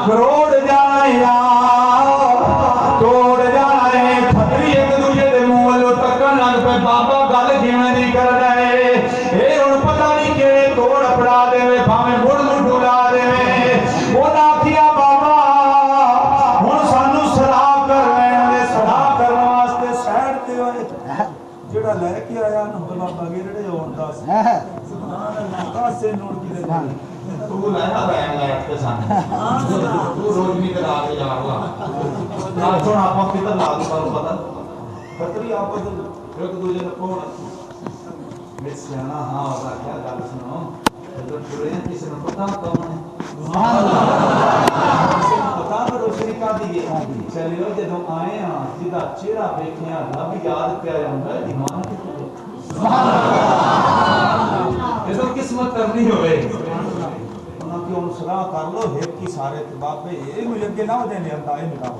B: کروڑ جانا ہے یا توڑ جانا ہے پھٹری ایک دوجے دے منہ والو تکن لگ پہ بابا گل کیویں نہیں کردا ہے اے ہن پتہ نہیں کیڑے توڑ اپڑا دے بھاویں مڑ نوں ڈولا دے اونا کیا بابا ہن سانو سلا کر لے سلا کرن واسطے سائڈ تے ہوئے جڑا لے کے آیا نا بابا گیڑے ہوندا سبحان اللہ کاسے نوٹ کی دے تو لایا بیان لائٹ تے سان تو روز نہیں کرا کے جا رہا نا سن اپا کدھر لا دو پر پتہ خطری آپس ایک دوجے نوں کون میں سیانا ہاں اور کیا گل سنو جب پورے کسی نے پتا کون ہے سبحان اللہ پتا پر روشنی کا دیے چلیو جدوں آئے ہاں جدا چہرہ دیکھیا رب یاد پیا جاندا ہے ایمان کتے سبحان اللہ یہ تو قسمت کرنی ہوئے انہاں کی ان صلاح کر لو ایک کی سارے بابے اے مجھے اگے نہ ہو جانے اللہ اے ملاؤ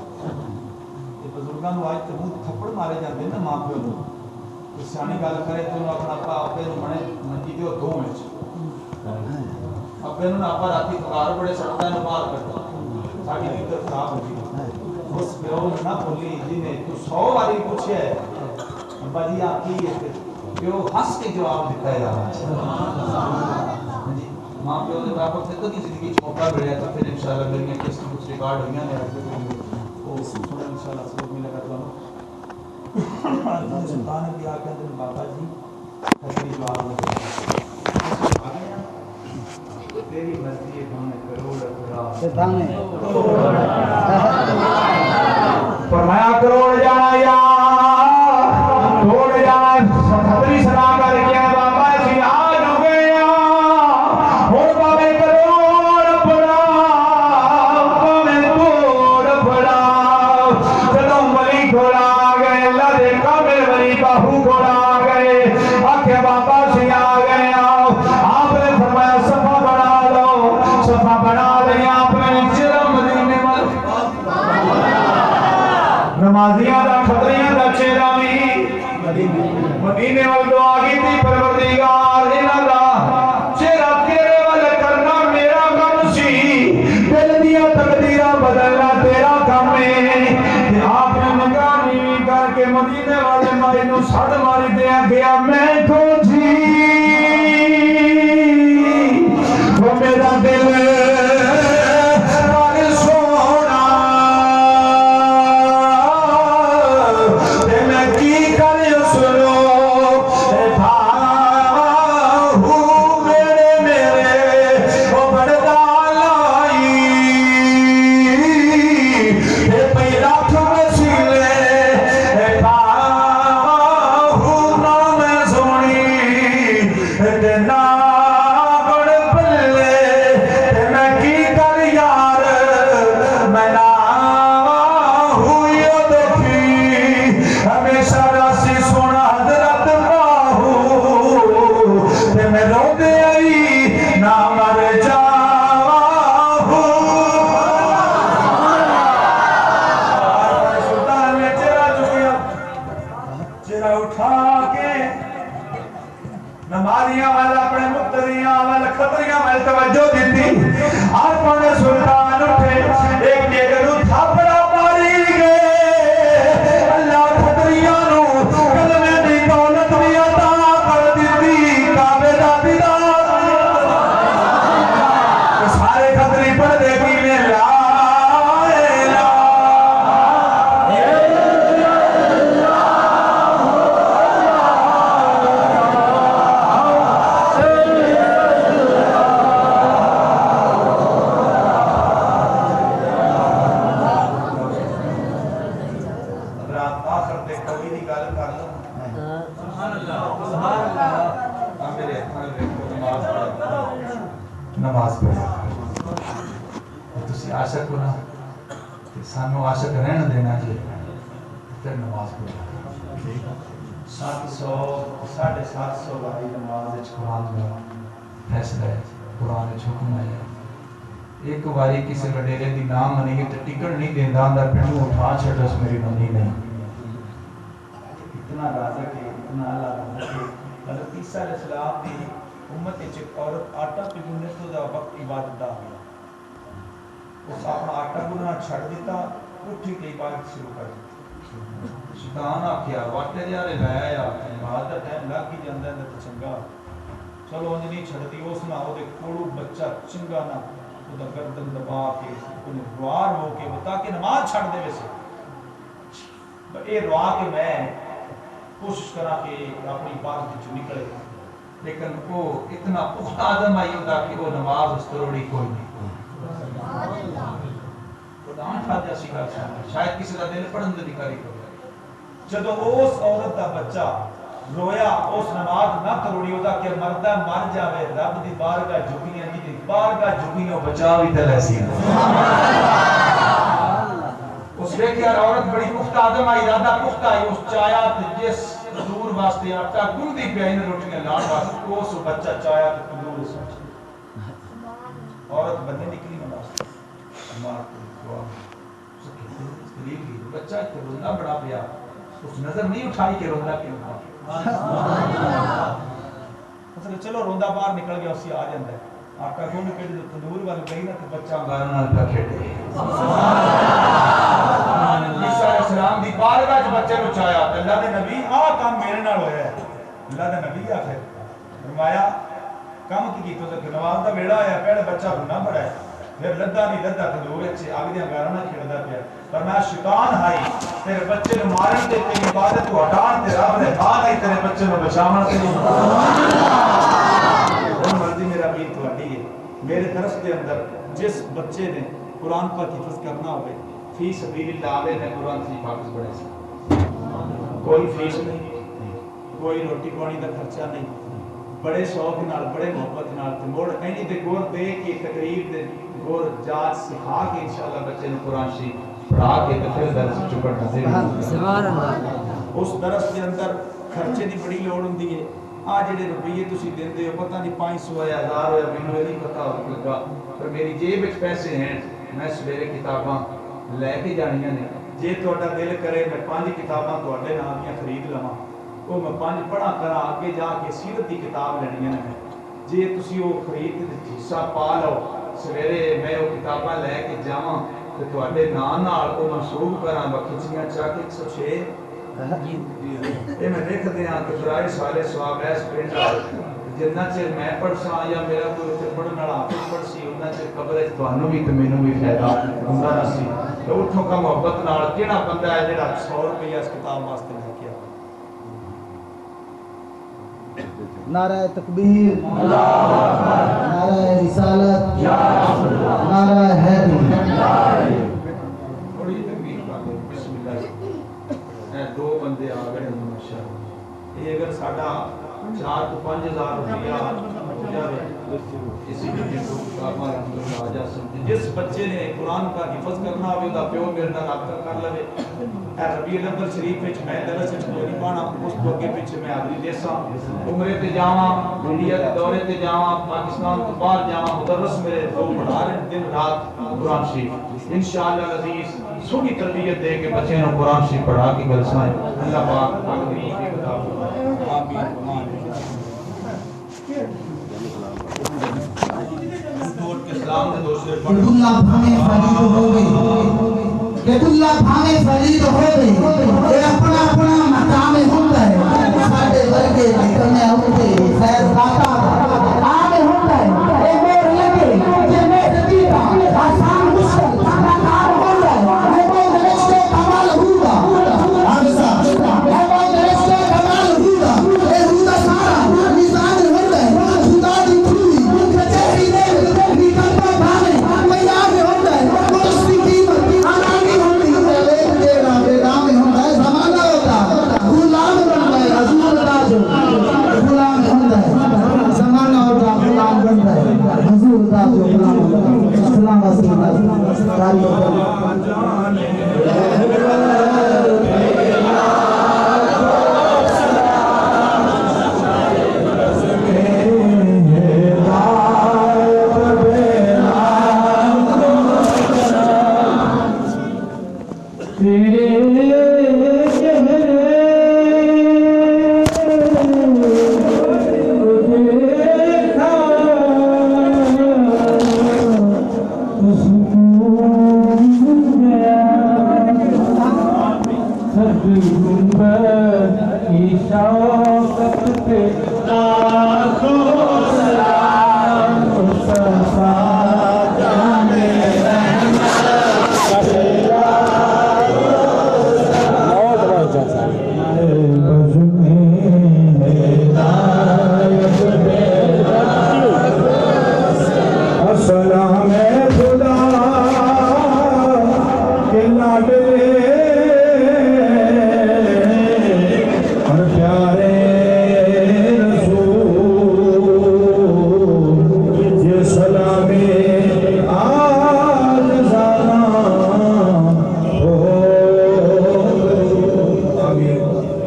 B: یہ بزرگاں نوں اج تے منہ تھپڑ مارے جاندے نا ماں پیو نوں سیانی گل کرے تو اپنا اپے نوں منے منجی دیو دو وچ اپنے نوں اپا راتی پکار بڑے سڑدا نوں باہر کردا ساڈی نیت خراب ہو گئی اس پیو نہ بولی جی نے تو 100 باری پوچھیا ہے ابا جی آپ کی پیو ہنس کے جواب دیتا ہے یار جی ماں پیو دے باپ سے تو زندگی وچ موقع ملیا تو پھر انشاءاللہ میری کس کچھ ریکارڈ ہوئیاں نے او سن انشاءاللہ سبق ملے گا تو سلطان بھی آ کے بابا جی خطری جواب دے تیری مرضی ہے ہمیں کروڑ فرمایا کروڑ جانا یا توڑ جانا خطری سنا کر کے بابا جی آج ہو گیا ہوں بابے کروڑ پڑا بابے توڑ پڑا جدوں ولی گھوڑا گئے اللہ دے کامل ولی باہو گھوڑا گئے آکھے بابا جی آ گئے آپ نے فرمایا صفا بنا لو صفا بنا لیا آپ نے چرم مدینے وال نمازیاں دا خطریاں دا چہرہ بھی مدینے وال دعا کی تھی پروردگار انہاں دا چہرہ تیرے وال کرنا میرا کام سی دل دیا تقدیراں بدلنا تیرا کام ہے کہ آپ نے نگاہ نیوی کر کے مدینے والے مائی نوں سڑ ماری دیا گیا میں کو جی وہ میرا دل سونی بچہ اٹھا کے نمازیاں والا اپنے مقتدیاں والا خطریاں والا توجہ دیتی آپ نے سلطان اٹھے ایک جگہ تھاپڑا ماری گئے اللہ خطریاں نو کلمے دی دولت بھی عطا کر دیتی کعبے دا دیدار سارے خطری پڑھ دے کی میں لا نماز پڑھو تسی عاشق ہونا سانو عاشق رہنا دینا جی پھر نماز پڑھو 700 والی نماز قرآن میں فیصلہ ہے قرآن حکم ہے ایک باری کسی وڈیرے دی نام منی گی تو ٹکٹ نہیں دینا اندر پھنڈو اٹھا چھڑا اس میری منی نہیں اتنا رازق ہے اتنا اللہ رازق ہے حضرت عیسیٰ علیہ السلام دی امت ایک عورت آٹا پگھنے تو دا وقت عبادت دا گیا اس اپنا آٹا گنا چھڑ دیتا اٹھی کے عبادت شروع کر دی شیطان آکھیا واٹے دیا رے گایا یا عبادت ہے لگ ہی جاندہ ہے تو چنگا چلو انج نہیں چھڑ دی اس نہ ہو دے کوڑو بچہ چنگا نہ وہ دا گردن دبا کے انہیں روار ہو کے بتا کہ نماز چھڑ دے ویسے اے روا کے میں کوشش کرا کہ اپنی عبادت جو نکلے لیکن وہ اتنا پختہ آدم آئی ہوتا کہ وہ نماز اس تروڑی کوئی نہیں خدا تھا جیسی کا شاید کسی کا دل پڑھن دے دکھاری کرو جدو اس عورت کا بچہ رویا اس نماز نہ تروڑی ہوتا کہ مردہ مر جاوے رب دی بارگاہ جھکیاں دی بارگاہ جھکیاں بچا بھی تے ایسی اس نے کہ عورت بڑی پختہ آدم آئی ارادہ پختہ آئی اس چایا جس حضور واسطے آٹا گندی پہ انہیں روٹیاں لان واسطے اس بچہ چایا کہ حضور سمجھ عورت بندے نکلی نہ واسطے اللہ کو دعا اس کے دلیل کی بچہ کہ رونا بڑا پیا اس نظر نہیں اٹھائی کہ رونا کیوں اصل چلو روندا باہر نکل گیا اسی آ جاندہ ہے آٹا گند کے جو تندور والی گئی نا تو بچہ گارنا پہ کھیٹے عیسیٰ علیہ السلام دی بارگاہ جو بچے کو چاہیا اللہ دے نبی کام میرے نال ہویا ہے اللہ دے نبی آخر فرمایا کام کی تو کہ نواز دا بیڑا آیا پہلے بچہ بنا بڑا ہے پھر لدہ نہیں لدہ تندور اچھے آگ دیا گارنا کھیڑا پیا فرمایا شیطان ہائی تیرے بچے نے مارن تے تیری عبادت کو ہٹان تے رب نے بان آئی تیرے بچے نے بچاونا تے مرضی میرا بھی تھوڑی ہے میرے درس کے اندر جس بچے نے قرآن پر حفظ کرنا ہوئے فی سبیل اللہ علیہ نے قرآن سے حافظ بڑھے سے کوئی فیس نہیں کوئی روٹی پانی کا خرچہ نہیں بڑے شوق نال بڑے محبت نال تے موڑ اینی تے گور دے کے تقریر دے گور جاج سکھا کے انشاءاللہ بچے نے قرآن شریف پڑھا کے تے پھر درس چپڑنا دے سبحان اللہ اس درس کے اندر خرچے دی بڑی لوڑ ہوندی ہے آ جڑے روپیے تسی دیندے ہو پتہ نہیں 500 یا 1000 ہویا مینوں نہیں پتہ لگا پر میری جیب وچ پیسے ہیں میں سویرے کتاباں لے کے جانیاں نے جے تہاڈا دل کرے میں 5 کتاباں تہاڈے نام دیاں خرید لواں او میں 5 پڑھا کرا اگے جا کے سیرت دی کتاب لینیاں نے جے تسی او خرید تے حصہ پا لو سویرے میں او کتاباں لے کے جاواں تے تہاڈے نام نال او منسوب کراں بکھچیاں چا کے 106 یہ میں دیکھ دیا کہ برائے سوالے سواب ہے اس پینڈ جنہ چیر میں پڑھ سا یا میرا کوئی اتر پڑھن والا حافظ پڑھ سی انہاں چیر قبر ہے تانوں بھی تے مینوں بھی فائدہ ہوندا نہ سی تو اٹھو کا محبت نال کیڑا بندہ ہے جڑا 100 روپیہ اس کتاب واسطے لے کے آیا
C: نعرہ تکبیر نعرہ رسالت نعرہ حیدری
B: بڑی تکبیر بسم اللہ دو بندے آ گئے ماشاءاللہ یہ اگر ساڈا 4 تو 5000 روپیہ ہو جائے اسی لیے تو کارما الحمدللہ آ جا سکتے جس بچے نے قرآن کا حفظ کرنا ہوئے دا پیو میرے نال رابطہ کر لے اے ربیع الاول شریف وچ میں درس وچ کوئی نہیں پانا اس تو اگے پیچھے میں حاضری دیساں عمرے تے جاواں انڈیا دے دورے تے جاواں پاکستان تو باہر جاواں مدرس میرے دو پڑھا رہے دن رات قرآن شریف انشاءاللہ العزیز سونی تربیت دے کے بچے نو قرآن شریف پڑھا کے گلسائیں اللہ پاک آخری کی کتاب آمین دوڑ کے سلام دے دوسرے پڑھ
C: اللہ بھانے فرید ہو گئی کہ اللہ بھانے فرید ہو گئی کہ اپنا اپنا مقام ہوتا ہے ساڑھے ورگے نکلنے ہوتے خیر خاتا آمیں ہوتا ہے اے مور لگے کہ میں دیتا آسان مشکل مقام ہوتا ہے اے مور رشتے کمال ہوگا آمسا اے مور رشتے کمال ہوگا اے ہوگا سارا نظام ہوتا ہے خدا دی پھولی کچہری دے نکلتا بھانے میدان میں ہوتا ہے اس کی قیمت آنانی ہوتی ہے ایک دیرہ بیگاہ میں ہوتا ہے زمانہ ہوتا ہے غلام بنتا ہے حضور راجو غلام ہوتا ہے زمانہ ہوتا ہے غلام بنتا ہے حضور راجو غلام ہوتا ہے اسلام وسلم تاریخ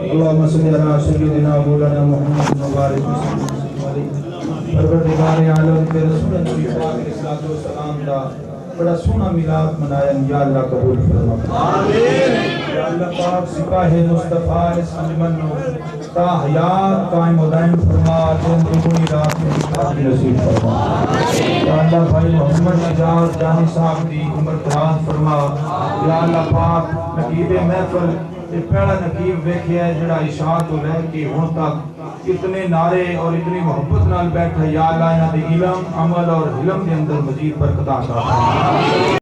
C: اللهم صل على سيدنا مولانا محمد مبارک پروردگار عالم کے رسول اللہ پاک علیہ الصلوۃ والسلام دا بڑا سونا میلاد منایا یا اللہ قبول فرما آمین یا اللہ پاک سپاہ مصطفیٰ سلمان تا حیات قائم و دائم فرما دن دگنی رات میں شفاعت نصیب فرما یا اللہ بھائی محمد نجات جانی صاحب دی عمر دراز فرما یا اللہ پاک نقیب محفل یہ پہلا نقیب دیکھیا ہے جڑا عشاء تو لے کے ہن تک اتنے نعرے اور اتنی محبت نال بیٹھا یا اللہ انہاں دے علم عمل اور علم دے اندر مزید برکت عطا فرما